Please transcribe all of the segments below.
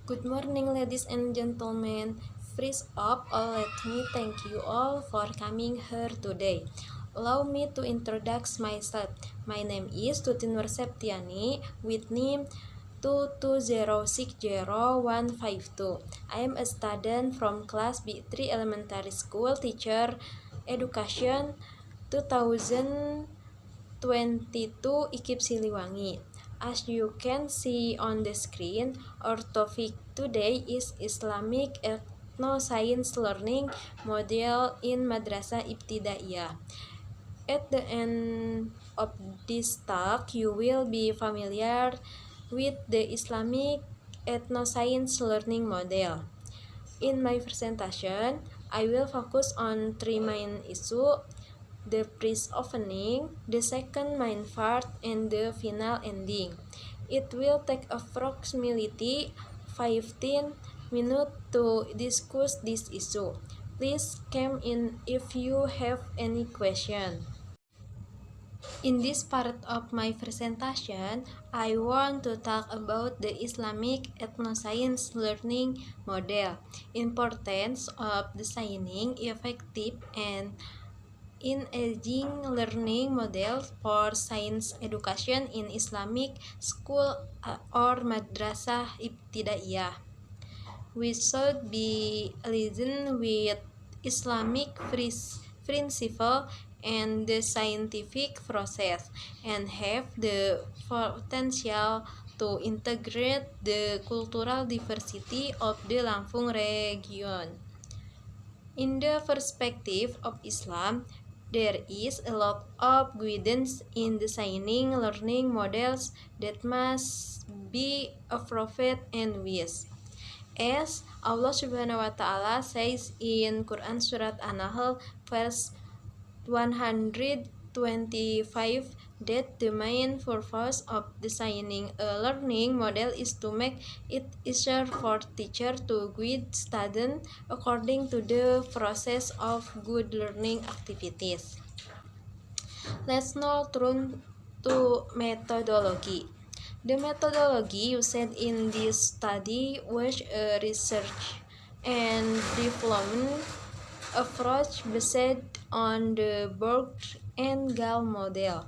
Good morning, ladies and gentlemen. First up, let me thank you all for coming here today. Allow me to introduce myself. My name is Tutin Septiani with NIM 220600152. I am a student from class B3 Elementary School, teacher education 2022 IKIP Siliwangi. As you can see on the screen, our topic today is Islamic Ethno-Science Learning Model in Madrasah Ibtidaiyah. At the end of this talk, you will be familiar with the Islamic Ethno-Science Learning Model. In my presentation, I will focus on three main issues: the first opening, the second main part, and the final ending. It will take approximately 15 minutes to discuss this issue. Please come in if you have any question. In this part of my presentation, I want to talk about the Islamic Ethno-Science Learning Model, importance of designing effective and engaging learning models for science education in Islamic school or madrasah ibtidaiyah. We should be aligned with Islamic principle and the scientific process, and have the potential to integrate the cultural diversity of the Lampung region. In the perspective of Islam, there is a lot of guidance in designing learning models that must be approved and wise. As Allah Subhanahu wa Ta'ala says in Quran Surat An-Nahl verse 125 that the main purpose of designing a learning model is to make it easier for teachers to guide students according to the process of good learning activities. Let's now turn to methodology. The methodology used in this study was a research and development approach based on the Borg and Gall model,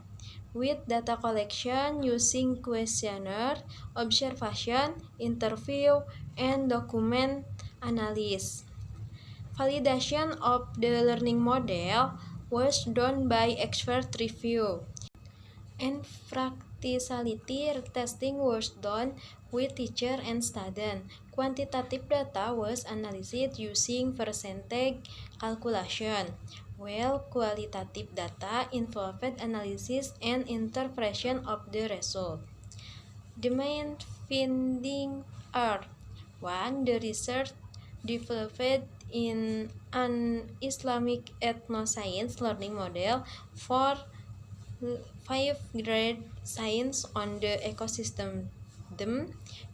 with data collection using questionnaire, observation, interview, and document analysis. Validation of the learning model was done by expert review, and practicality testing was done with teacher and student. Quantitative data was analyzed using percentage calculation, while qualitative data involved analysis and interpretation of the result. The main findings are: 1. The research developed in an Islamic ethno-science learning model for 5 grade science on the ecosystem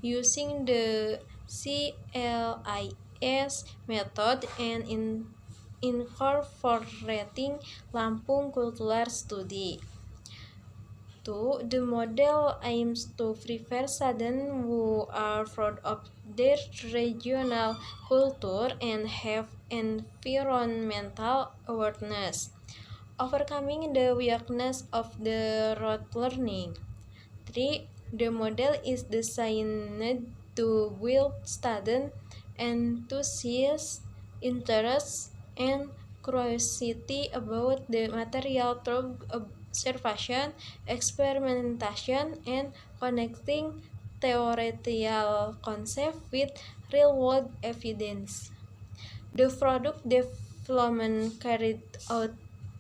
using the CLIS method and incorporating Lampung Cultural Study. 2. The model aims to prepare students who are proud of their regional culture and have environmental awareness, overcoming the weakness of the rote learning. 3. The model is designed to build student enthusiasm, interest, and curiosity about the material through observation, experimentation, and connecting theoretical concepts with real-world evidence. The product development carried out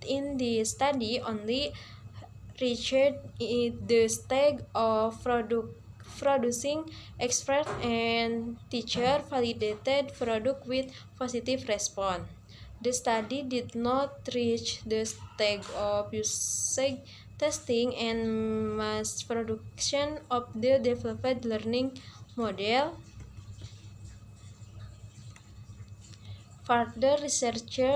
in the study only reached the stage of producing expert and teacher validated product with positive response. The study did not reach the stage of usage testing and mass production of the developed learning model. Further research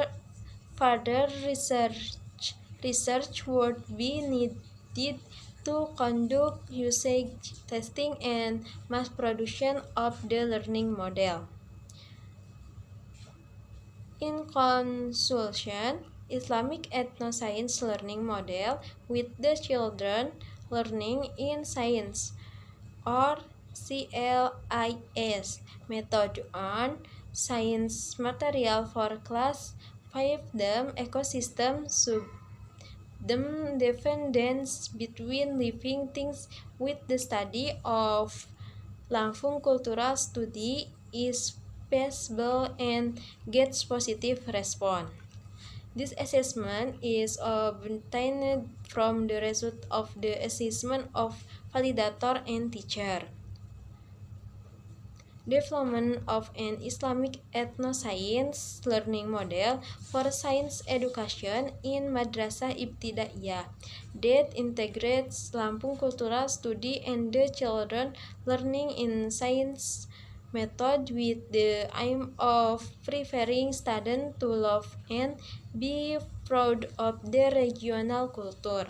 would be needed to conduct usage testing and mass production of the learning model. In conclusion, Islamic Ethnoscience Learning Model with the Children Learning in Science or CLIS method on science material for class 5 them ecosystem dependence between living things with the study of Langsung Cultural Study is feasible and gets positive response. This assessment is obtained from the result of the assessment of validator and teacher. Development of an Islamic ethnoscience learning model for science education in Madrasah Ibtidaiyah that integrates Lampung Cultural Study and the children learning in science method with the aim of preparing students to love and be proud of their regional culture,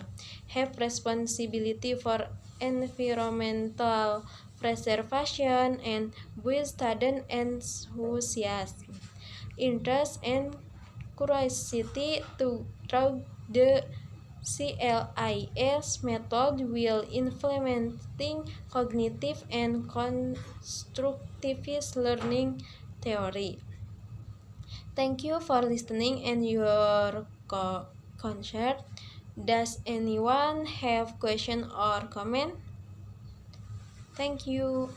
have responsibility for environmental preservation, and build student enthusiasm, interest, and curiosity to through the CLIS method while implementing cognitive and constructivist learning theory. Thank you for listening and your concert. Does anyone have question or comment? Thank you.